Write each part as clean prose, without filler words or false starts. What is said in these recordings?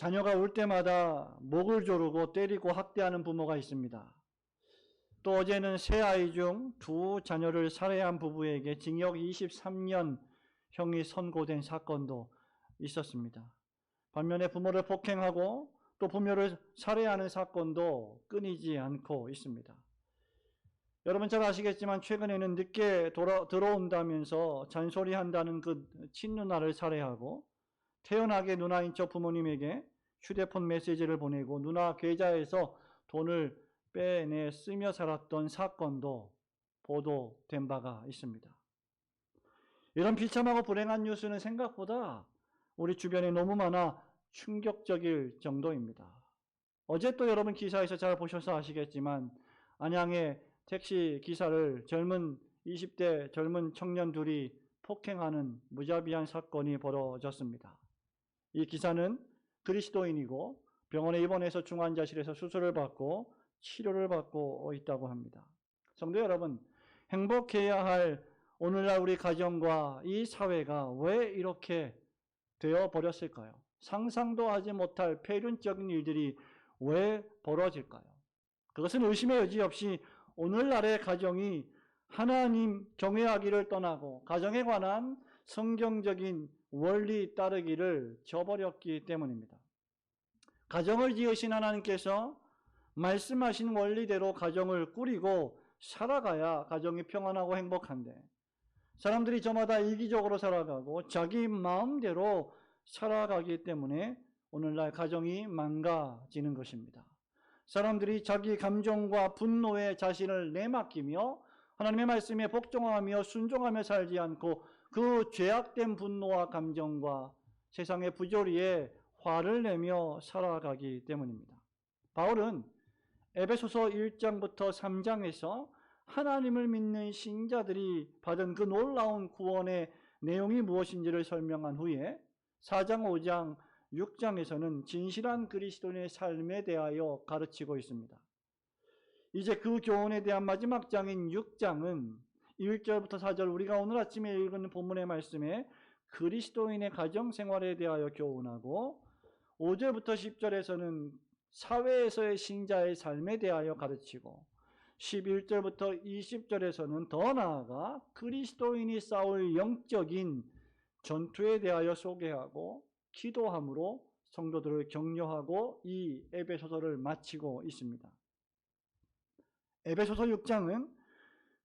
자녀가 울 때마다 목을 조르고 때리고 학대하는 부모가 있습니다. 또 어제는 세 아이 중 두 자녀를 살해한 부부에게 징역 23년 형이 선고된 사건도 있었습니다. 반면에 부모를 폭행하고 또 부모를 살해하는 사건도 끊이지 않고 있습니다. 여러분 잘 아시겠지만 최근에는 늦게 들어온다면서 잔소리한다는 그 친누나를 살해하고 태연하게 누나인 척 부모님에게 휴대폰 메시지를 보내고 누나 계좌에서 돈을 빼내 쓰며 살았던 사건도 보도된 바가 있습니다. 이런 비참하고 불행한 뉴스는 생각보다 우리 주변에 너무 많아 충격적일 정도입니다. 어제 또 여러분 기사에서 잘 보셔서 아시겠지만 안양의 택시 기사를 젊은 20대 젊은 청년 둘이 폭행하는 무자비한 사건이 벌어졌습니다. 이 기사는 그리스도인이고 병원에 입원해서 중환자실에서 수술을 받고 치료를 받고 있다고 합니다. 성도 여러분, 행복해야 할 오늘날 우리 가정과 이 사회가 왜 이렇게 되어버렸을까요? 상상도 하지 못할 폐륜적인 일들이 왜 벌어질까요? 그것은 의심의 여지 없이 오늘날의 가정이 하나님 경외하기를 떠나고 가정에 관한 성경적인 원리 따르기를 저버렸기 때문입니다. 가정을 지으신 하나님께서 말씀하신 원리대로 가정을 꾸리고 살아가야 가정이 평안하고 행복한데 사람들이 저마다 이기적으로 살아가고 자기 마음대로 살아가기 때문에 오늘날 가정이 망가지는 것입니다. 사람들이 자기 감정과 분노에 자신을 내맡기며 하나님의 말씀에 복종하며 순종하며 살지 않고 그 죄악된 분노와 감정과 세상의 부조리에 화를 내며 살아가기 때문입니다. 바울은 에베소서 1장부터 3장에서 하나님을 믿는 신자들이 받은 그 놀라운 구원의 내용이 무엇인지를 설명한 후에 4장, 5장, 6장에서는 진실한 그리스도인의 삶에 대하여 가르치고 있습니다. 이제 그 교훈에 대한 마지막 장인 6장은 1절부터 4절 우리가 오늘 아침에 읽은 본문의 말씀에 그리스도인의 가정생활에 대하여 교훈하고 5절부터 10절에서는 사회에서의 신자의 삶에 대하여 가르치고 11절부터 20절에서는 더 나아가 그리스도인이 싸울 영적인 전투에 대하여 소개하고 기도함으로 성도들을 격려하고 이 에베소서를 마치고 있습니다. 에베소서 6장은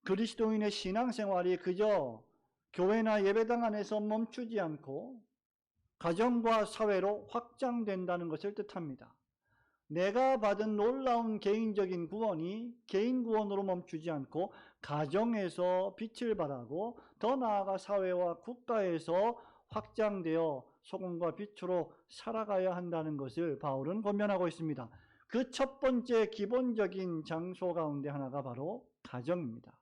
그리스도인의 신앙생활이 그저 교회나 예배당 안에서 멈추지 않고 가정과 사회로 확장된다는 것을 뜻합니다. 내가 받은 놀라운 개인적인 구원이 개인 구원으로 멈추지 않고 가정에서 빛을 발하고 더 나아가 사회와 국가에서 확장되어 소금과 빛으로 살아가야 한다는 것을 바울은 권면하고 있습니다. 그 첫 번째 기본적인 장소 가운데 하나가 바로 가정입니다.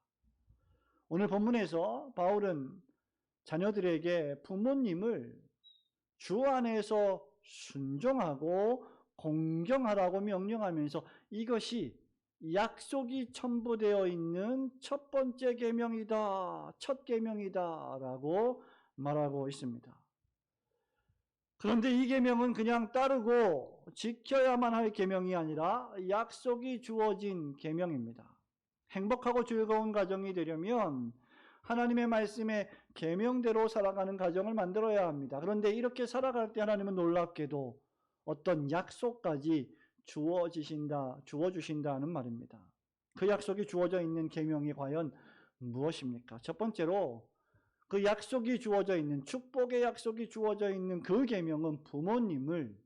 오늘 본문에서 바울은 자녀들에게 부모님을 주 안에서 순종하고 공경하라고 명령하면서 이것이 약속이 첨부되어 있는 첫 번째 계명이다, 첫 계명이다 라고 말하고 있습니다. 그런데 이 계명은 그냥 따르고 지켜야만 할 계명이 아니라 약속이 주어진 계명입니다. 행복하고 즐거운 가정이 되려면 하나님의 말씀에 계명대로 살아가는 가정을 만들어야 합니다. 그런데 이렇게 살아갈 때 하나님은 놀랍게도 어떤 약속까지 주어주신다는 말입니다. 그 약속이 주어져 있는 계명이 과연 무엇입니까? 첫 번째로 그 약속이 주어져 있는 축복의 약속이 주어져 있는 그 계명은 부모님을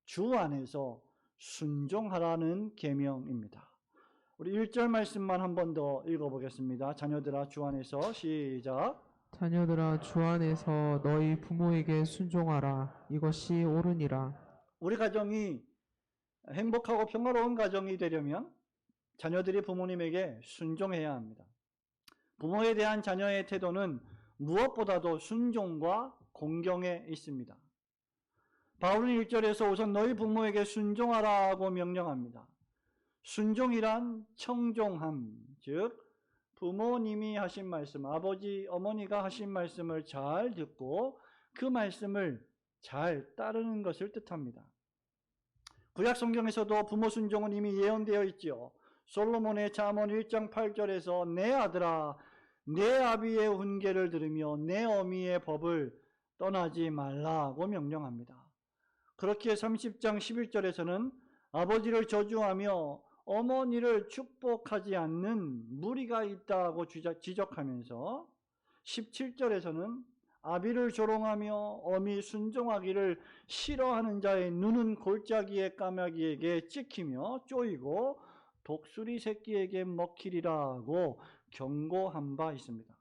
주 안에서 순종하라는 계명입니다. 우리 1절 말씀만 한 번 더 읽어보겠습니다. 자녀들아 주 안에서 시작. 자녀들아 주 안에서 너희 부모에게 순종하라. 이것이 옳으니라. 우리 가정이 행복하고 평화로운 가정이 되려면 자녀들이 부모님에게 순종해야 합니다. 부모에 대한 자녀의 태도는 무엇보다도 순종과 공경에 있습니다. 바울은 1절에서 우선 너희 부모에게 순종하라고 명령합니다. 순종이란 청종함, 즉 부모님이 하신 말씀, 아버지, 어머니가 하신 말씀을 잘 듣고 그 말씀을 잘 따르는 것을 뜻합니다. 구약 성경에서도 부모 순종은 이미 예언되어 있지요. 솔로몬의 잠언 1장 8절에서 내 아들아 내 아비의 훈계를 들으며 내 어미의 법을 떠나지 말라고 명령합니다. 그렇게 30장 11절에서는 아버지를 저주하며 어머니를 축복하지 않는 무리가 있다고 지적하면서 17절에서는 아비를 조롱하며 어미 순종하기를 싫어하는 자의 눈은 골짜기의 까마귀에게 찍히며 쪼이고 독수리 새끼에게 먹히리라고 경고한 바 있습니다.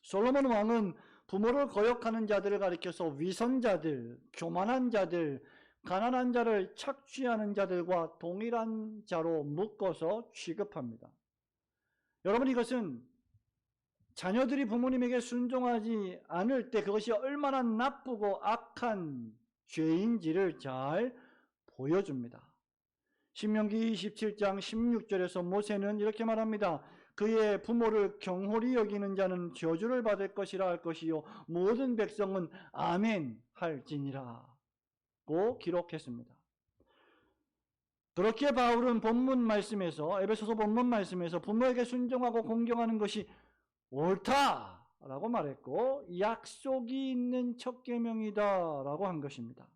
솔로몬 왕은 부모를 거역하는 자들을 가리켜서 위선자들, 교만한 자들, 가난한 자를 착취하는 자들과 동일한 자로 묶어서 취급합니다. 여러분, 이것은 자녀들이 부모님에게 순종하지 않을 때 그것이 얼마나 나쁘고 악한 죄인지를 잘 보여줍니다. 신명기 27장 16절에서 모세는 이렇게 말합니다. 그의 부모를 경홀히 여기는 자는 저주를 받을 것이라 할 것이요 모든 백성은 아멘 할지니라 고 기록했습니다. 그렇게 바울은 본문 말씀에서 에베소서 본문 말씀에서 부모에게 순종하고 공경하는 것이 옳다라고 말했고 약속이 있는 첫 계명이다라고 한 것입니다.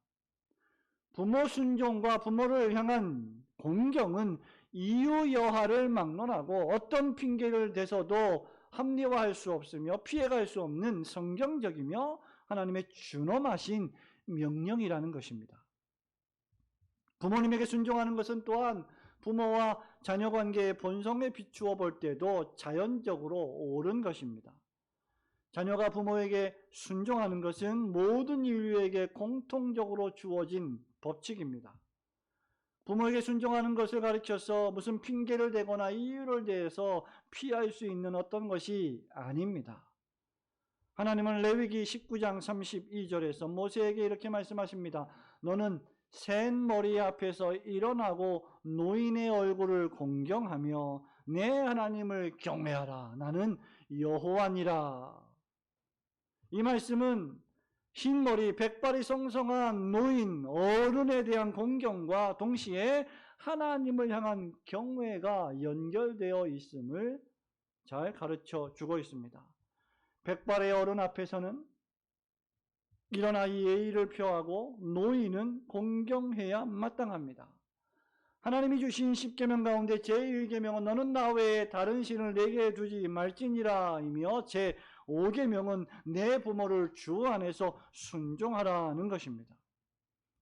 부모 순종과 부모를 향한 공경은 이유 여하를 막론하고 어떤 핑계를 대서도 합리화할 수 없으며 피해갈 수 없는 성경적이며 하나님의 준엄하신 명령이라는 것입니다. 부모님에게 순종하는 것은 또한 부모와 자녀 관계의 본성에 비추어 볼 때도 자연적으로 옳은 것입니다. 자녀가 부모에게 순종하는 것은 모든 인류에게 공통적으로 주어진 법칙입니다. 부모에게 순종하는 것을 가리켜서 무슨 핑계를 대거나 이유를 대해서 피할 수 있는 어떤 것이 아닙니다. 하나님은 레위기 19장 32절에서 모세에게 이렇게 말씀하십니다. 너는 센 머리 앞에서 일어나고 노인의 얼굴을 공경하며 내 하나님을 경외하라. 나는 여호와니라. 이 말씀은 흰머리, 백발이 성성한 노인, 어른에 대한 공경과 동시에 하나님을 향한 경외가 연결되어 있음을 잘 가르쳐 주고 있습니다. 백발의 어른 앞에서는 일어나 예의를 표하고 노인은 공경해야 마땅합니다. 하나님이 주신 10계명 가운데 제1계명은 너는 나 외에 다른 신을 내게 두지 말지니라 이며 제5계명은 내 부모를 주 안에서 순종하라는 것입니다.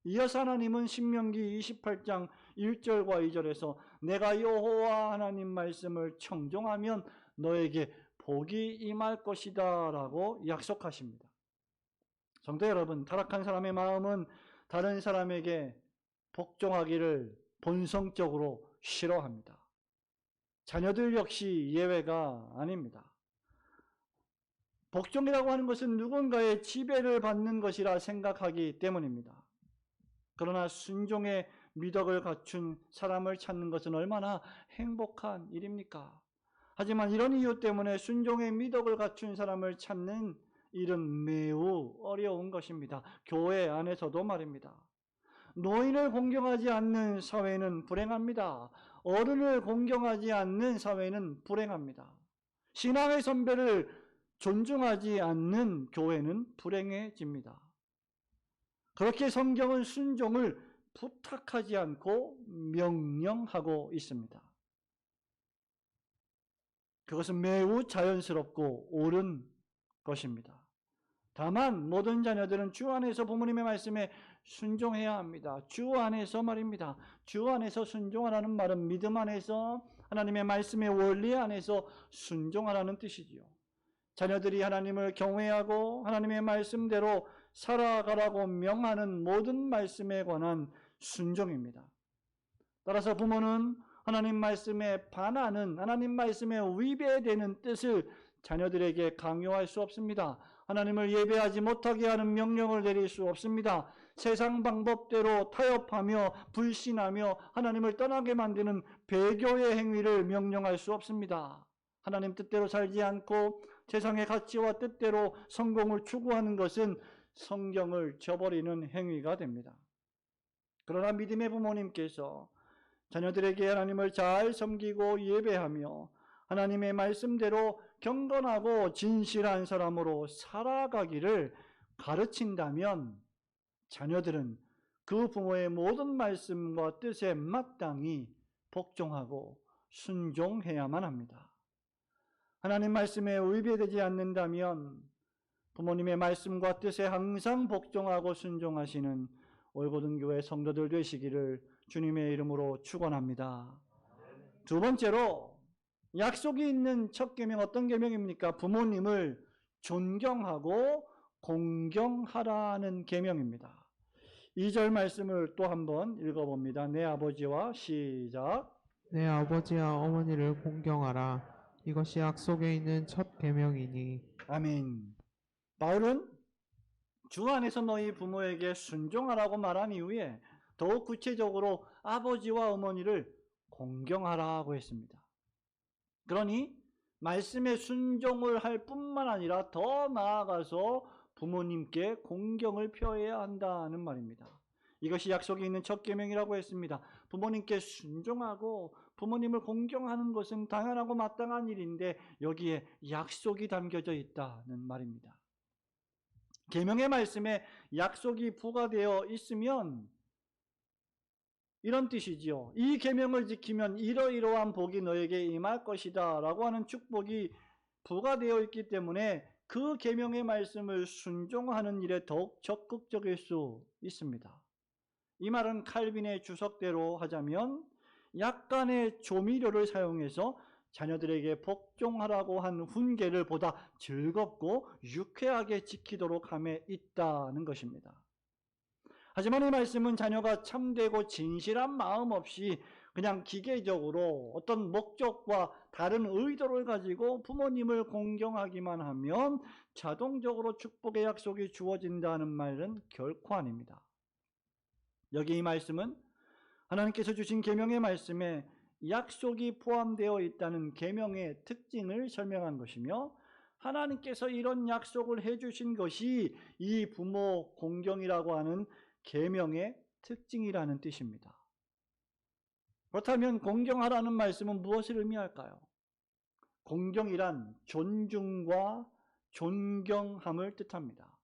이어서 하나님은 신명기 28장 1절과 2절에서 내가 여호와 하나님 말씀을 청종하면 너에게 복이 임할 것이다 라고 약속하십니다. 성도 여러분, 타락한 사람의 마음은 다른 사람에게 복종하기를 본성적으로 싫어합니다. 자녀들 역시 예외가 아닙니다. 복종이라고 하는 것은 누군가의 지배를 받는 것이라 생각하기 때문입니다. 그러나 순종의 미덕을 갖춘 사람을 찾는 것은 얼마나 행복한 일입니까? 하지만 이런 이유 때문에 순종의 미덕을 갖춘 사람을 찾는 일은 매우 어려운 것입니다. 교회 안에서도 말입니다. 노인을 공경하지 않는 사회는 불행합니다. 어른을 공경하지 않는 사회는 불행합니다. 신앙의 선배를 존중하지 않는 교회는 불행해집니다. 그렇게 성경은 순종을 부탁하지 않고 명령하고 있습니다. 그것은 매우 자연스럽고 옳은 것입니다. 다만 모든 자녀들은 주 안에서 부모님의 말씀에 순종해야 합니다. 주 안에서 말입니다. 주 안에서 순종하라는 말은 믿음 안에서 하나님의 말씀의 원리 안에서 순종하라는 뜻이지요. 자녀들이 하나님을 경외하고 하나님의 말씀대로 살아가라고 명하는 모든 말씀에 관한 순종입니다. 따라서 부모는 하나님 말씀에 반하는, 하나님 말씀에 위배되는 뜻을 자녀들에게 강요할 수 없습니다. 하나님을 예배하지 못하게 하는 명령을 내릴 수 없습니다. 세상 방법대로 타협하며 불신하며 하나님을 떠나게 만드는 배교의 행위를 명령할 수 없습니다. 하나님 뜻대로 살지 않고 세상의 가치와 뜻대로 성공을 추구하는 것은 성경을 저버리는 행위가 됩니다. 그러나 믿음의 부모님께서 자녀들에게 하나님을 잘 섬기고 예배하며 하나님의 말씀대로 경건하고 진실한 사람으로 살아가기를 가르친다면 자녀들은 그 부모의 모든 말씀과 뜻에 마땅히 복종하고 순종해야만 합니다. 하나님 말씀에 위배되지 않는다면 부모님의 말씀과 뜻에 항상 복종하고 순종하시는 올고등교회 성도들 되시기를 주님의 이름으로 축원합니다. 두 번째로 약속이 있는 첫 계명 어떤 계명입니까? 부모님을 존경하고 공경하라는 계명입니다. 2절 말씀을 또 한번 읽어봅니다. 내 아버지와 시작. 내 아버지와 어머니를 공경하라. 이것이 약속에 있는 첫 계명이니. 아멘. 바울은 주 안에서 너희 부모에게 순종하라고 말한 이후에 더욱 구체적으로 아버지와 어머니를 공경하라고 했습니다. 그러니 말씀에 순종을 할 뿐만 아니라 더 나아가서 부모님께 공경을 표해야 한다는 말입니다. 이것이 약속이 있는 첫 계명이라고 했습니다. 부모님께 순종하고 부모님을 공경하는 것은 당연하고 마땅한 일인데 여기에 약속이 담겨져 있다는 말입니다. 계명의 말씀에 약속이 부과되어 있으면 이런 뜻이지요. 이 계명을 지키면 이러이러한 복이 너에게 임할 것이다 라고 하는 축복이 부과되어 있기 때문에 그 계명의 말씀을 순종하는 일에 더욱 적극적일 수 있습니다. 이 말은 칼빈의 주석대로 하자면 약간의 조미료를 사용해서 자녀들에게 복종하라고 한 훈계를 보다 즐겁고 유쾌하게 지키도록 함에 있다는 것입니다. 하지만 이 말씀은 자녀가 참되고 진실한 마음 없이 그냥 기계적으로 어떤 목적과 다른 의도를 가지고 부모님을 공경하기만 하면 자동적으로 축복의 약속이 주어진다는 말은 결코 아닙니다. 여기 이 말씀은 하나님께서 주신 계명의 말씀에 약속이 포함되어 있다는 계명의 특징을 설명한 것이며 하나님께서 이런 약속을 해주신 것이 이 부모 공경이라고 하는 계명의 특징이라는 뜻입니다. 그렇다면 공경하라는 말씀은 무엇을 의미할까요? 공경이란 존중과 존경함을 뜻합니다.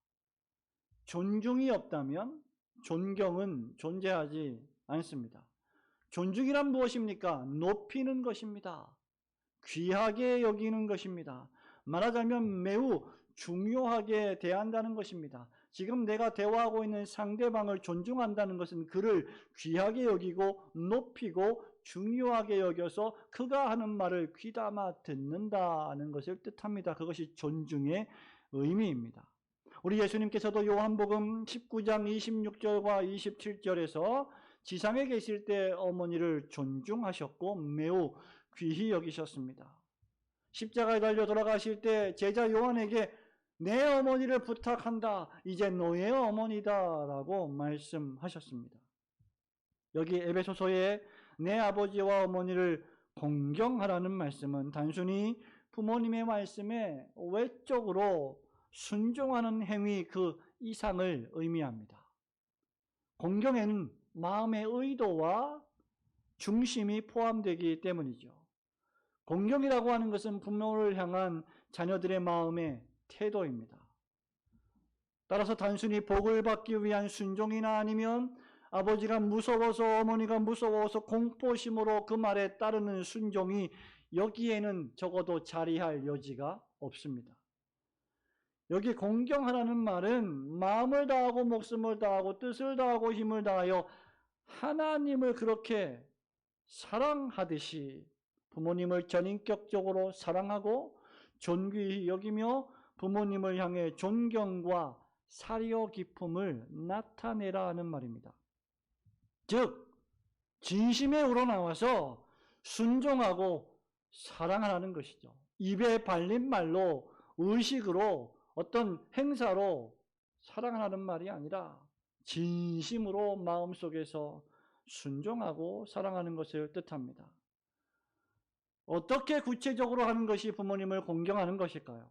존중이 없다면 존경은 존재하지 않습니다. 존중이란 무엇입니까? 높이는 것입니다. 귀하게 여기는 것입니다. 말하자면 매우 중요하게 대한다는 것입니다. 지금 내가 대화하고 있는 상대방을 존중한다는 것은 그를 귀하게 여기고 높이고 중요하게 여겨서 그가 하는 말을 귀담아 듣는다는 것을 뜻합니다. 그것이 존중의 의미입니다. 우리 예수님께서도 요한복음 19장 26절과 27절에서 지상에 계실 때 어머니를 존중하셨고 매우 귀히 여기셨습니다. 십자가에 달려 돌아가실 때 제자 요한에게 내 어머니를 부탁한다. 이제 너의 어머니다 라고 말씀하셨습니다. 여기 에베소서에 내 아버지와 어머니를 공경하라는 말씀은 단순히 부모님의 말씀에 외적으로 순종하는 행위 그 이상을 의미합니다. 공경에는 마음의 의도와 중심이 포함되기 때문이죠. 공경이라고 하는 것은 부모를 향한 자녀들의 마음의 태도입니다. 따라서 단순히 복을 받기 위한 순종이나 아니면 아버지가 무서워서 어머니가 무서워서 공포심으로 그 말에 따르는 순종이 여기에는 적어도 자리할 여지가 없습니다. 여기 공경하라는 말은 마음을 다하고 목숨을 다하고 뜻을 다하고 힘을 다하여 하나님을 그렇게 사랑하듯이 부모님을 전인격적으로 사랑하고 존귀히 여기며 부모님을 향해 존경과 사려 기쁨을 나타내라 하는 말입니다. 즉 진심에 우러나와서 순종하고 사랑하라는 것이죠. 입에 발린 말로 의식으로 어떤 행사로 사랑하는 말이 아니라 진심으로 마음속에서 순종하고 사랑하는 것을 뜻합니다. 어떻게 구체적으로 하는 것이 부모님을 공경하는 것일까요?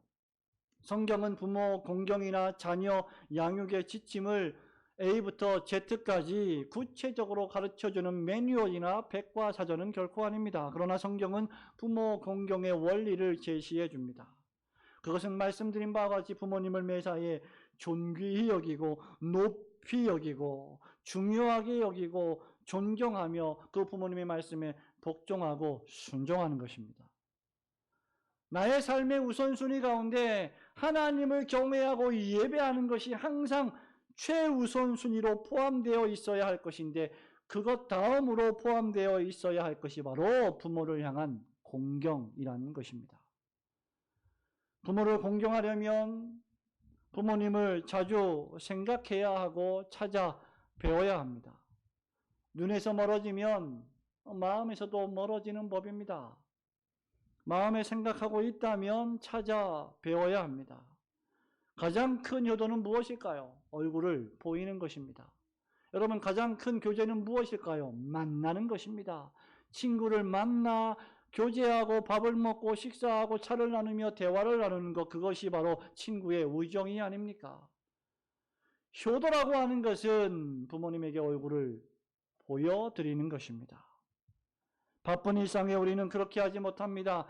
성경은 부모 공경이나 자녀 양육의 지침을 A부터 Z까지 구체적으로 가르쳐주는 매뉴얼이나 백과사전은 결코 아닙니다. 그러나 성경은 부모 공경의 원리를 제시해 줍니다. 그것은 말씀드린 바와 같이 부모님을 매사에 존귀히 여기고 높이 여기고 중요하게 여기고 존경하며 그 부모님의 말씀에 복종하고 순종하는 것입니다. 나의 삶의 우선순위 가운데 하나님을 경외하고 예배하는 것이 항상 최우선순위로 포함되어 있어야 할 것인데, 그것 다음으로 포함되어 있어야 할 것이 바로 부모를 향한 공경이라는 것입니다. 부모를 공경하려면 부모님을 자주 생각해야 하고 찾아 배워야 합니다. 눈에서 멀어지면 마음에서도 멀어지는 법입니다. 마음에 생각하고 있다면 찾아 배워야 합니다. 가장 큰 효도는 무엇일까요? 얼굴을 보이는 것입니다. 여러분, 가장 큰 교제는 무엇일까요? 만나는 것입니다. 친구를 만나 교제하고 밥을 먹고 식사하고 차를 나누며 대화를 나누는 것, 그것이 바로 친구의 우정이 아닙니까? 효도라고 하는 것은 부모님에게 얼굴을 보여드리는 것입니다. 바쁜 일상에 우리는 그렇게 하지 못합니다.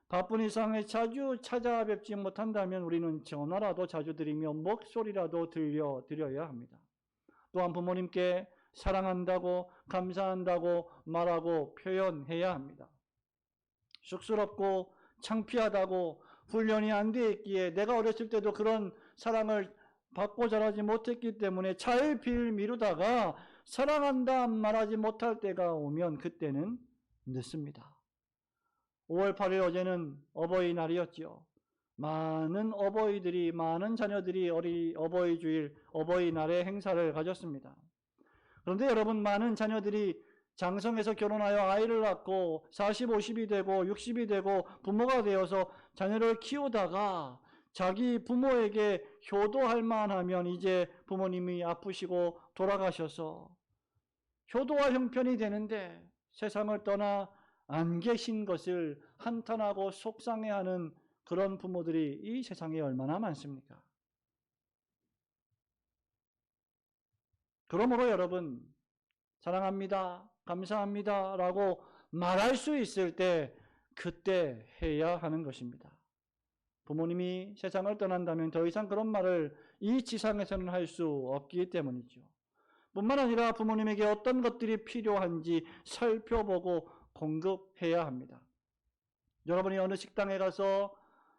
바쁜 일상에 자주 찾아뵙지 못한다면 우리는 전화라도 자주 드리며 목소리라도 들려드려야 합니다. 또한 부모님께 사랑한다고 감사한다고 말하고 표현해야 합니다. 쑥스럽고 창피하다고 훈련이 안 돼 있기에, 내가 어렸을 때도 그런 사랑을 받고 자라지 못했기 때문에 차일피일 미루다가 사랑한다 말하지 못할 때가 오면 그때는 늦습니다. 5월 8일 어제는 어버이날이었지요. 많은 어버이들이, 많은 자녀들이 어버이 주일, 어버이날의 행사를 가졌습니다. 그런데 여러분, 많은 자녀들이 장성해서 결혼하여 아이를 낳고 40, 50이 되고 60이 되고 부모가 되어서 자녀를 키우다가 자기 부모에게 효도할 만하면 이제 부모님이 아프시고 돌아가셔서 효도와 형편이 되는데 세상을 떠나 안 계신 것을 한탄하고 속상해하는 그런 부모들이 이 세상에 얼마나 많습니까? 그러므로 여러분, 사랑합니다, 감사합니다 라고 말할 수 있을 때 그때 해야 하는 것입니다. 부모님이 세상을 떠난다면 더 이상 그런 말을 이 지상에서는 할 수 없기 때문이죠. 뿐만 아니라 부모님에게 어떤 것들이 필요한지 살펴보고 공급해야 합니다. 여러분이 어느 식당에 가서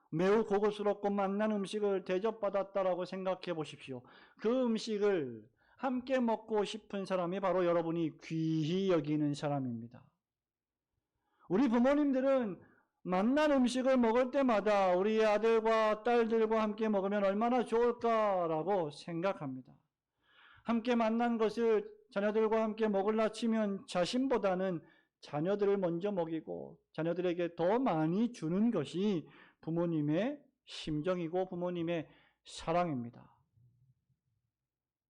매우 고급스럽고 맛난 음식을 대접받았다라고 생각해 보십시오. 그 음식을 함께 먹고 싶은 사람이 바로 여러분이 귀히 여기는 사람입니다. 우리 부모님들은 맛난 음식을 먹을 때마다 우리 아들과 딸들과 함께 먹으면 얼마나 좋을까라고 생각합니다. 함께 만난 것을 자녀들과 함께 먹으려 치면 자신보다는 자녀들을 먼저 먹이고 자녀들에게 더 많이 주는 것이 부모님의 심정이고 부모님의 사랑입니다.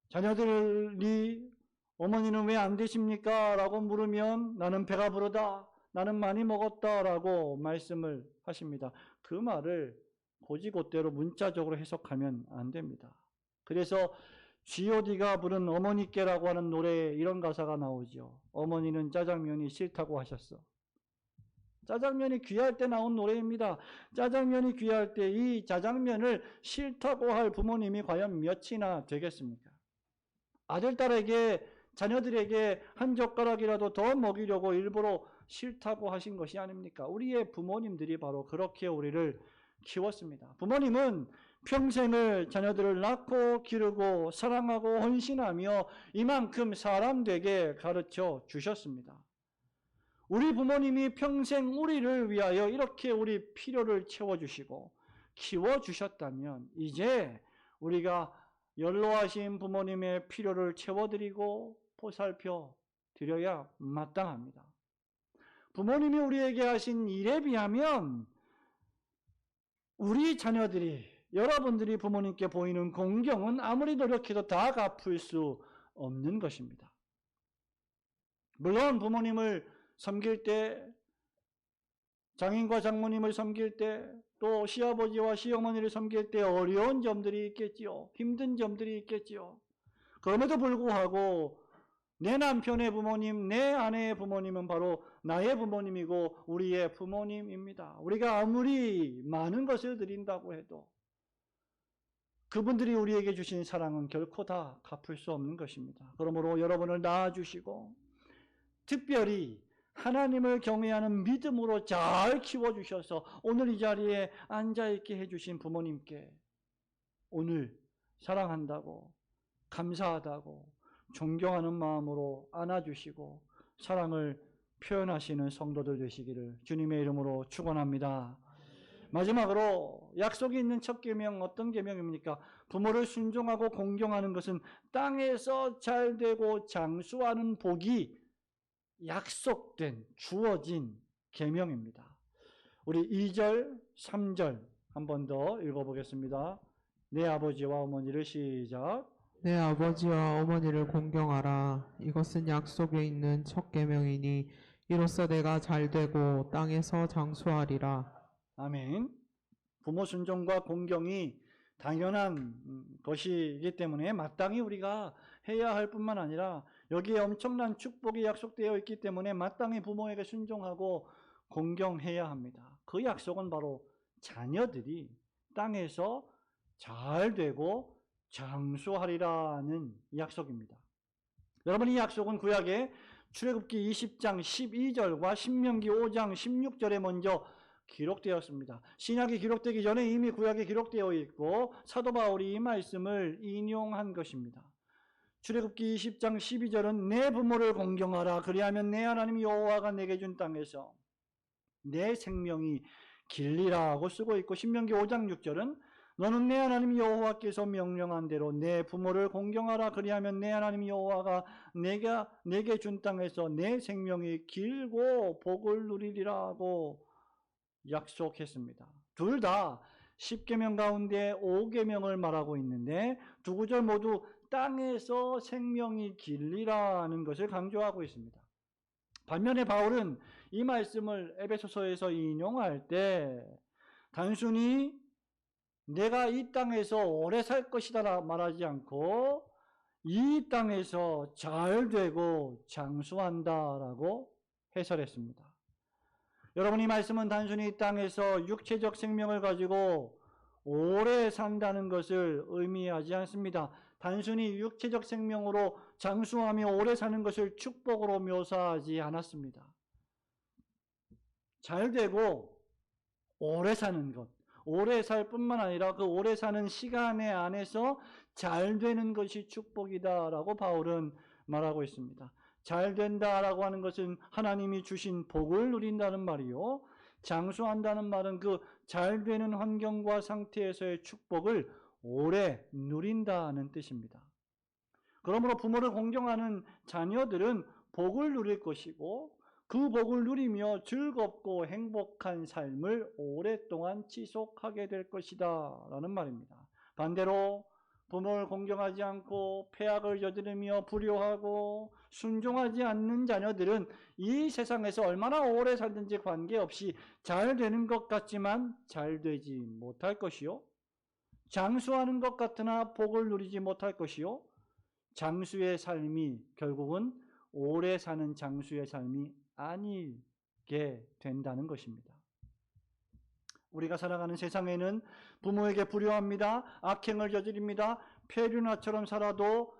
자녀들이 어머니는 왜 안 드십니까? 라고 물으면 나는 배가 부르다, 나는 많이 먹었다 라고 말씀을 하십니다. 그 말을 곧이곧대로 문자적으로 해석하면 안 됩니다. 그래서 G.O.D가 부른 어머니께라고 하는 노래에 이런 가사가 나오죠. 어머니는 짜장면이 싫다고 하셨어. 짜장면이 귀할 때 나온 노래입니다. 짜장면이 귀할 때 이 짜장면을 싫다고 할 부모님이 과연 몇이나 되겠습니까? 아들, 딸에게, 자녀들에게 한 젓가락이라도 더 먹이려고 일부러 싫다고 하신 것이 아닙니까? 우리의 부모님들이 바로 그렇게 우리를 키웠습니다. 부모님은 평생을 자녀들을 낳고 기르고 사랑하고 헌신하며 이만큼 사람 되게 가르쳐 주셨습니다. 우리 부모님이 평생 우리를 위하여 이렇게 우리 필요를 채워주시고 키워주셨다면 이제 우리가 연로하신 부모님의 필요를 채워드리고 보살펴 드려야 마땅합니다. 부모님이 우리에게 하신 일에 비하면 우리 자녀들이, 여러분들이 부모님께 보이는 공경은 아무리 노력해도 다 갚을 수 없는 것입니다. 물론 부모님을 섬길 때, 장인과 장모님을 섬길 때, 또 시아버지와 시어머니를 섬길 때 어려운 점들이 있겠지요. 힘든 점들이 있겠지요. 그럼에도 불구하고 내 남편의 부모님, 내 아내의 부모님은 바로 나의 부모님이고 우리의 부모님입니다. 우리가 아무리 많은 것을 드린다고 해도 그분들이 우리에게 주신 사랑은 결코 다 갚을 수 없는 것입니다. 그러므로 여러분을 낳아주시고 특별히 하나님을 경외하는 믿음으로 잘 키워주셔서 오늘 이 자리에 앉아있게 해주신 부모님께 오늘 사랑한다고, 감사하다고, 존경하는 마음으로 안아주시고 사랑을 표현하시는 성도들 되시기를 주님의 이름으로 축원합니다. 마지막으로 약속이 있는 첫 계명 어떤 계명입니까? 부모를 순종하고 공경하는 것은 땅에서 잘되고 장수하는 복이 약속된 주어진 계명입니다. 우리 2절, 3절 한 번 더 읽어보겠습니다. 내 아버지와 어머니를 시작. 내 아버지와 어머니를 공경하라. 이것은 약속에 있는 첫 계명이니 이로써 내가 잘되고 땅에서 장수하리라. 아멘. 부모 순종과 공경이 당연한 것이기 때문에 마땅히 우리가 해야 할 뿐만 아니라 여기에 엄청난 축복이 약속되어 있기 때문에 마땅히 부모에게 순종하고 공경해야 합니다. 그 약속은 바로 자녀들이 땅에서 잘 되고 장수하리라는 약속입니다. 여러분, 이 약속은 구약의 출애굽기 20장 12절과 신명기 5장 16절에 먼저 기록되었습니다. 신약이 기록되기 전에 이미 구약에 기록되어 있고 사도 바울이 이 말씀을 인용한 것입니다. 출애굽기 20장 12절은 내 부모를 공경하라. 그리하면 내 하나님 여호와가 내게 준 땅에서 내 생명이 길리라고 쓰고 있고, 신명기 5장 6절은 너는 내 하나님 여호와께서 명령한 대로 내 부모를 공경하라. 그리하면 내 하나님 여호와가 내게 준 땅에서 내 생명이 길고 복을 누리리라고 약속했습니다. 둘 다 10계명 가운데 5계명을 말하고 있는데 두 구절 모두 땅에서 생명이 길리라는 것을 강조하고 있습니다. 반면에 바울은 이 말씀을 에베소서에서 인용할 때 단순히 내가 이 땅에서 오래 살 것이다 말하지 않고 이 땅에서 잘 되고 장수한다라고 해설했습니다. 여러분, 이 말씀은 단순히 이 땅에서 육체적 생명을 가지고 오래 산다는 것을 의미하지 않습니다. 단순히 육체적 생명으로 장수하며 오래 사는 것을 축복으로 묘사하지 않았습니다. 잘 되고 오래 사는 것, 오래 살 뿐만 아니라 그 오래 사는 시간에 안에서 잘 되는 것이 축복이다라고 바울은 말하고 있습니다. 잘 된다라고 하는 것은 하나님이 주신 복을 누린다는 말이요, 장수한다는 말은 그 잘 되는 환경과 상태에서의 축복을 오래 누린다는 뜻입니다. 그러므로 부모를 공경하는 자녀들은 복을 누릴 것이고 그 복을 누리며 즐겁고 행복한 삶을 오랫동안 지속하게 될 것이다 라는 말입니다. 반대로 부모를 공경하지 않고 패악을 저지르며 불효하고 순종하지 않는 자녀들은 이 세상에서 얼마나 오래 살든지 관계없이 잘 되는 것 같지만 잘 되지 못할 것이요, 장수하는 것 같으나 복을 누리지 못할 것이요, 장수의 삶이 결국은 오래 사는 장수의 삶이 아니게 된다는 것입니다. 우리가 살아가는 세상에는 부모에게 불효합니다. 악행을 저지릅니다. 폐륜아처럼 살아도,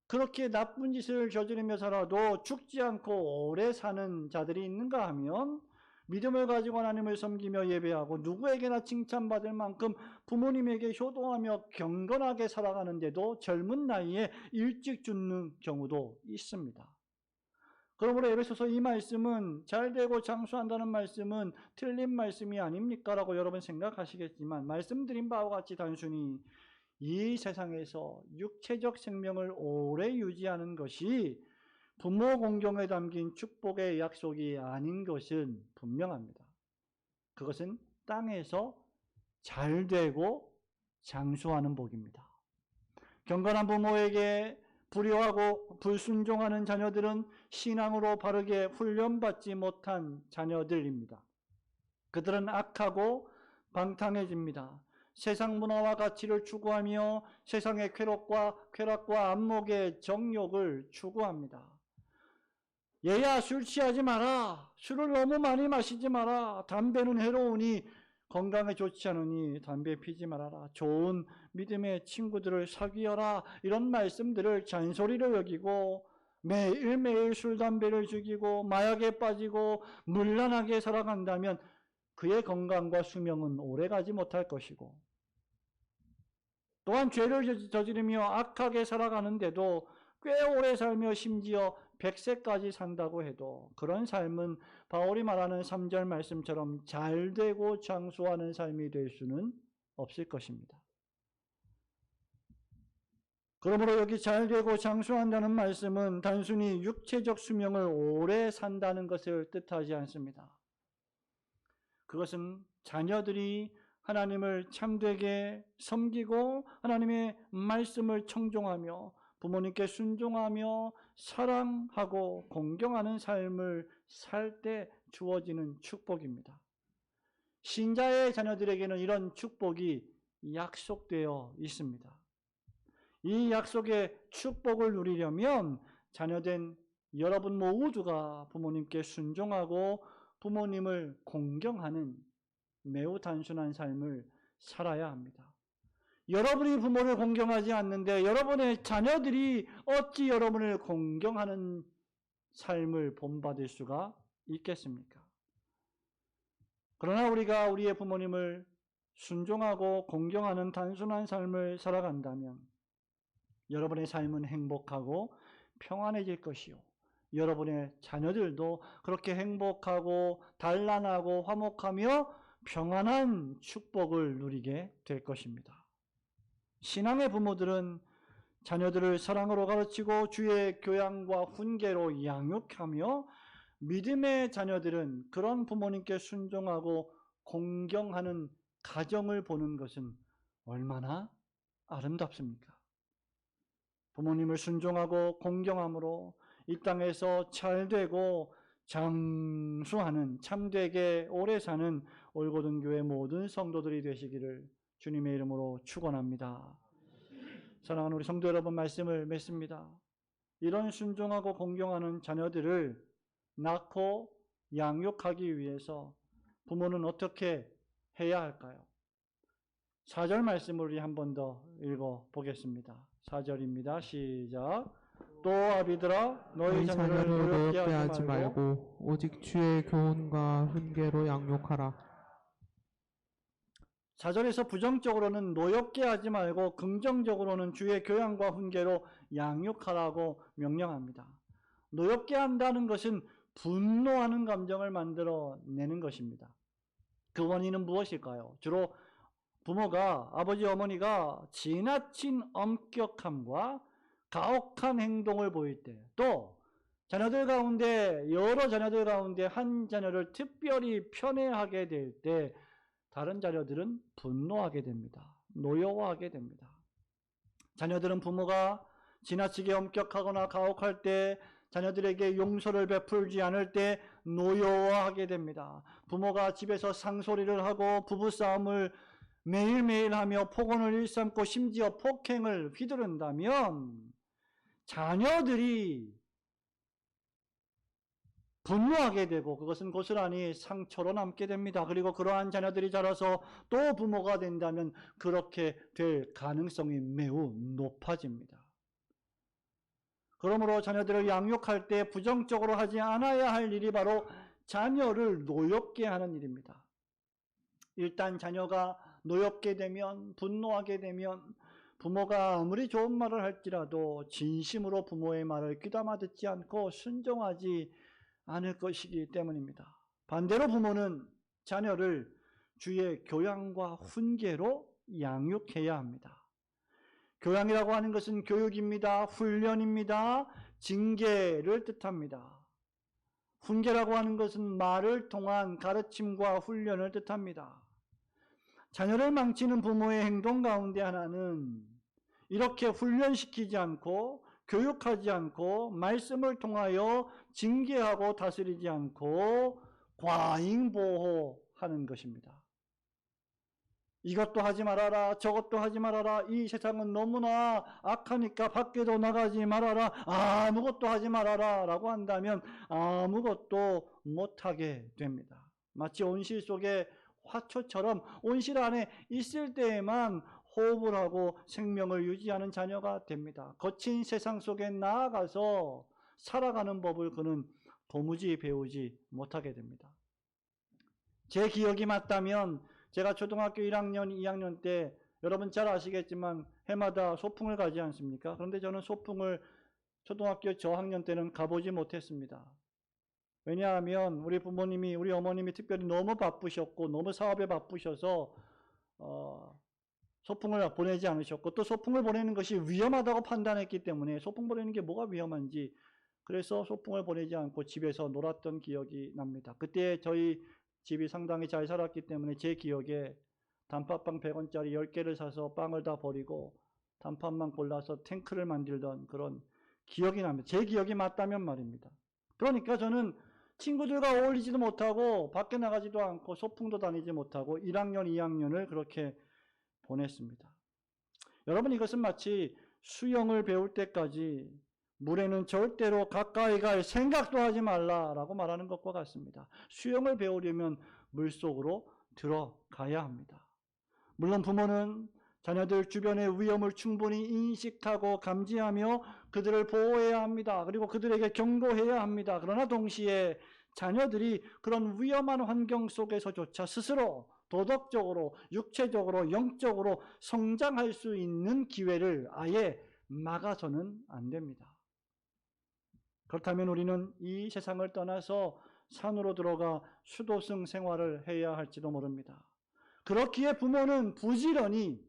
그렇게 나쁜 짓을 저지르며 살아도 죽지 않고 오래 사는 자들이 있는가 하면 믿음을 가지고 하나님을 섬기며 예배하고 누구에게나 칭찬받을 만큼 부모님에게 효도하며 경건하게 살아가는데도 젊은 나이에 일찍 죽는 경우도 있습니다. 그러므로 에베소서 이 말씀은 잘되고 장수한다는 말씀은 틀린 말씀이 아닙니까? 라고 여러분 생각하시겠지만 말씀드린 바와 같이 단순히 이 세상에서 육체적 생명을 오래 유지하는 것이 부모 공경에 담긴 축복의 약속이 아닌 것은 분명합니다. 그것은 땅에서 잘되고 장수하는 복입니다. 경건한 부모에게 불효하고 불순종하는 자녀들은 신앙으로 바르게 훈련받지 못한 자녀들입니다. 그들은 악하고 방탕해집니다. 세상 문화와 가치를 추구하며 세상의 쾌락과 안목의 정욕을 추구합니다. 얘야, 술 취하지 마라. 술을 너무 많이 마시지 마라. 담배는 해로우니 건강에 좋지 않으니 담배 피지 말아라. 좋은 믿음의 친구들을 사귀어라. 이런 말씀들을 잔소리로 여기고 매일매일 술, 담배를 죽이고 마약에 빠지고 문란하게 살아간다면 그의 건강과 수명은 오래가지 못할 것이고, 또한 죄를 저지르며 악하게 살아가는데도 꽤 오래 살며 심지어 100세까지 산다고 해도 그런 삶은 바울이 말하는 3절 말씀처럼 잘되고 장수하는 삶이 될 수는 없을 것입니다. 그러므로 여기 잘되고 장수한다는 말씀은 단순히 육체적 수명을 오래 산다는 것을 뜻하지 않습니다. 그것은 자녀들이 하나님을 참되게 섬기고 하나님의 말씀을 청종하며 부모님께 순종하며 사랑하고 공경하는 삶을 살 때 주어지는 축복입니다. 신자의 자녀들에게는 이런 축복이 약속되어 있습니다. 이 약속의 축복을 누리려면 자녀된 여러분 모두가 부모님께 순종하고 부모님을 공경하는 매우 단순한 삶을 살아야 합니다. 여러분이 부모를 공경하지 않는데 여러분의 자녀들이 어찌 여러분을 공경하는 삶을 본받을 수가 있겠습니까? 그러나 우리가 우리의 부모님을 순종하고 공경하는 단순한 삶을 살아간다면 여러분의 삶은 행복하고 평안해질 것이요, 여러분의 자녀들도 그렇게 행복하고 단란하고 화목하며 평안한 축복을 누리게 될 것입니다. 신앙의 부모들은 자녀들을 사랑으로 가르치고 주의 교양과 훈계로 양육하며, 믿음의 자녀들은 그런 부모님께 순종하고 공경하는 가정을 보는 것은 얼마나 아름답습니까? 부모님을 순종하고 공경함으로 이 땅에서 잘되고 장수하는, 참되게 오래 사는 올고등교회 모든 성도들이 되시기를 주님의 이름으로 축원합니다. 사랑하는 우리 성도 여러분, 말씀을 맺습니다. 이런 순종하고 공경하는 자녀들을 낳고 양육하기 위해서 부모는 어떻게 해야 할까요? 4절 말씀을 우리 한 번 더 읽어보겠습니다. 4절입니다. 시작. 또 아비들아, 너희 자녀를 노엽게 하지 말고 오직 주의 교훈과 훈계로 양육하라. 4절에서 부정적으로는 노엽게 하지 말고 긍정적으로는 주의 교양과 훈계로 양육하라고 명령합니다. 노엽게 한다는 것은 분노하는 감정을 만들어내는 것입니다. 그 원인은 무엇일까요? 주로 부모가, 아버지 어머니가 지나친 엄격함과 가혹한 행동을 보일 때, 또 자녀들 가운데, 여러 자녀들 가운데 한 자녀를 특별히 편애하게 될 때 다른 자녀들은 분노하게 됩니다. 노여워하게 됩니다. 자녀들은 부모가 지나치게 엄격하거나 가혹할 때, 자녀들에게 용서를 베풀지 않을 때 노여워하게 됩니다. 부모가 집에서 상소리를 하고 부부싸움을 매일매일 하며 폭언을 일삼고 심지어 폭행을 휘두른다면 자녀들이 분노하게 되고 그것은 고스란히 상처로 남게 됩니다. 그리고 그러한 자녀들이 자라서 또 부모가 된다면 그렇게 될 가능성이 매우 높아집니다. 그러므로 자녀들을 양육할 때 부정적으로 하지 않아야 할 일이 바로 자녀를 노엽게 하는 일입니다. 일단 자녀가 노엽게 되면, 분노하게 되면 부모가 아무리 좋은 말을 할지라도 진심으로 부모의 말을 귀담아 듣지 않고 순종하지 않을 것이기 때문입니다. 반대로 부모는 자녀를 주의 교양과 훈계로 양육해야 합니다. 교양이라고 하는 것은 교육입니다. 훈련입니다. 징계를 뜻합니다. 훈계라고 하는 것은 말을 통한 가르침과 훈련을 뜻합니다. 자녀를 망치는 부모의 행동 가운데 하나는 이렇게 훈련시키지 않고 교육하지 않고 말씀을 통하여 징계하고 다스리지 않고 과잉보호하는 것입니다. 이것도 하지 말아라, 저것도 하지 말아라, 이 세상은 너무나 악하니까 밖에도 나가지 말아라, 아무것도 하지 말아라 라고 한다면 아무것도 못하게 됩니다. 마치 온실 속의 화초처럼 온실 안에 있을 때에만 호흡을 하고 생명을 유지하는 자녀가 됩니다. 거친 세상 속에 나아가서 살아가는 법을 그는 도무지 배우지 못하게 됩니다. 제 기억이 맞다면 제가 초등학교 1학년, 2학년 때 여러분 잘 아시겠지만 해마다 소풍을 가지 않습니까? 그런데 저는 소풍을 초등학교 저학년 때는 가보지 못했습니다. 왜냐하면 우리 부모님이, 우리 어머님이 특별히 너무 바쁘셨고 너무 사업에 바쁘셔서 소풍을 보내지 않으셨고 또 소풍을 보내는 것이 위험하다고 판단했기 때문에 소풍 보내는 게 뭐가 위험한지 그래서 소풍을 보내지 않고 집에서 놀았던 기억이 납니다. 그때 저희 집이 상당히 잘 살았기 때문에 제 기억에 단팥빵 100원짜리 10개를 사서 빵을 다 버리고 단팥만 골라서 탱크를 만들던 그런 기억이 납니다. 제 기억이 맞다면 말입니다. 그러니까 저는 친구들과 어울리지도 못하고 밖에 나가지도 않고 소풍도 다니지 못하고 1학년, 2학년을 그렇게 보냈습니다. 여러분, 이것은 마치 수영을 배울 때까지 물에는 절대로 가까이 갈 생각도 하지 말라라고 말하는 것과 같습니다. 수영을 배우려면 물속으로 들어가야 합니다. 물론 부모는 자녀들 주변의 위험을 충분히 인식하고 감지하며 그들을 보호해야 합니다. 그리고 그들에게 경고해야 합니다. 그러나 동시에 자녀들이 그런 위험한 환경 속에서조차 스스로 도덕적으로, 육체적으로, 영적으로 성장할 수 있는 기회를 아예 막아서는 안 됩니다. 그렇다면 우리는 이 세상을 떠나서 산으로 들어가 수도승 생활을 해야 할지도 모릅니다. 그렇기에 부모는 부지런히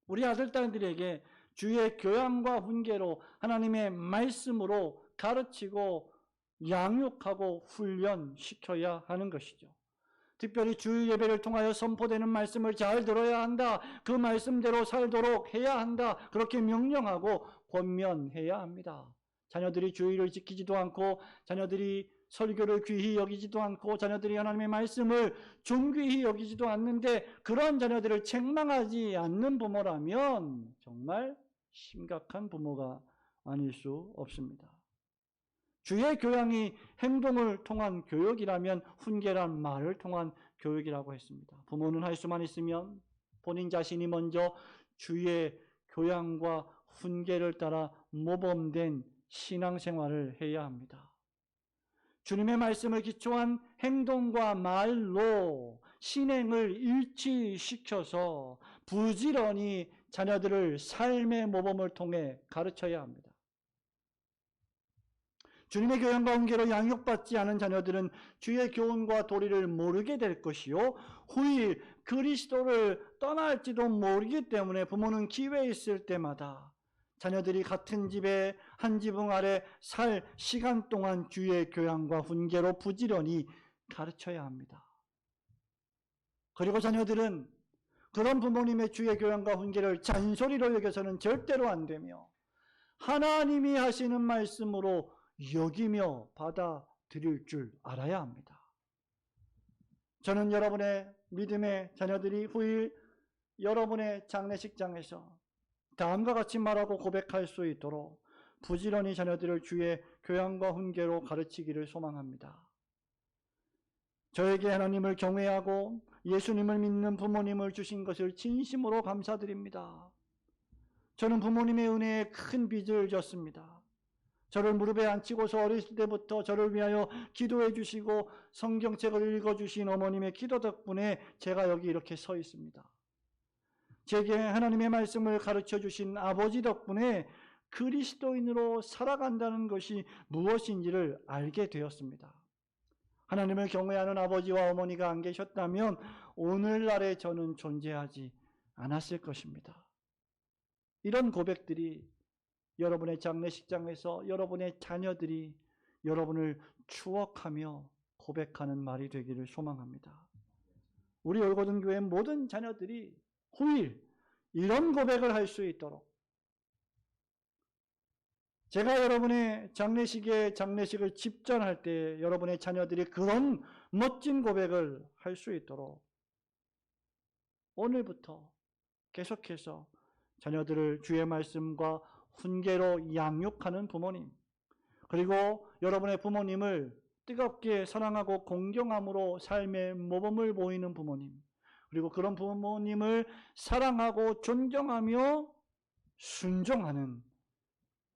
우리 아들, 딸들에게 주의 교양과 훈계로 하나님의 말씀으로 가르치고 양육하고 훈련시켜야 하는 것이죠. 특별히 주일 예배를 통하여 선포되는 말씀을 잘 들어야 한다. 그 말씀대로 살도록 해야 한다. 그렇게 명령하고 권면해야 합니다. 자녀들이 주일을 지키지도 않고 자녀들이 설교를 귀히 여기지도 않고 자녀들이 하나님의 말씀을 존귀히 여기지도 않는데 그런 자녀들을 책망하지 않는 부모라면 정말 심각한 부모가 아닐 수 없습니다. 주의 교양이 행동을 통한 교육이라면 훈계란 말을 통한 교육이라고 했습니다. 부모는 할 수만 있으면 본인 자신이 먼저 주의 교양과 훈계를 따라 모범된 신앙생활을 해야 합니다. 주님의 말씀을 기초한 행동과 말로 신행을 일치시켜서 부지런히 자녀들을 삶의 모범을 통해 가르쳐야 합니다. 주님의 교양과 훈계로 양육받지 않은 자녀들은 주의 교훈과 도리를 모르게 될 것이요 후일 그리스도를 떠날지도 모르기 때문에 부모는 기회 있을 때마다 자녀들이 같은 집에 한 지붕 아래 살 시간 동안 주의 교양과 훈계로 부지런히 가르쳐야 합니다. 그리고 자녀들은 그런 부모님의 주의 교양과 훈계를 잔소리로 여겨서는 절대로 안 되며 하나님이 하시는 말씀으로 여기며 받아들일 줄 알아야 합니다. 저는 여러분의 믿음의 자녀들이 후일 여러분의 장례식장에서 다음과 같이 말하고 고백할 수 있도록 부지런히 자녀들을 주의 교양과 훈계로 가르치기를 소망합니다. 저에게 하나님을 경외하고 예수님을 믿는 부모님을 주신 것을 진심으로 감사드립니다. 저는 부모님의 은혜에 큰 빚을 졌습니다. 저를 무릎에 앉히고서 어렸을 때부터 저를 위하여 기도해 주시고 성경책을 읽어주신 어머님의 기도 덕분에 제가 여기 이렇게 서 있습니다. 제게 하나님의 말씀을 가르쳐 주신 아버지 덕분에 그리스도인으로 살아간다는 것이 무엇인지를 알게 되었습니다. 하나님을 경외하는 아버지와 어머니가 안 계셨다면 오늘날의 저는 존재하지 않았을 것입니다. 이런 고백들이 여러분의 장례식장에서 여러분의 자녀들이 여러분을 추억하며 고백하는 말이 되기를 소망합니다. 우리 올고든 교회 모든 자녀들이 후일 이런 고백을 할 수 있도록 제가 여러분의 장례식을 집전할 때 여러분의 자녀들이 그런 멋진 고백을 할 수 있도록 오늘부터 계속해서 자녀들을 주의 말씀과 훈계로 양육하는 부모님, 그리고 여러분의 부모님을 뜨겁게 사랑하고 공경함으로 삶의 모범을 보이는 부모님, 그리고 그런 부모님을 사랑하고 존경하며 순종하는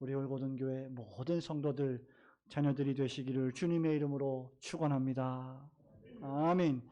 우리 올고든교회 모든 성도들, 자녀들이 되시기를 주님의 이름으로 축원합니다. 아멘.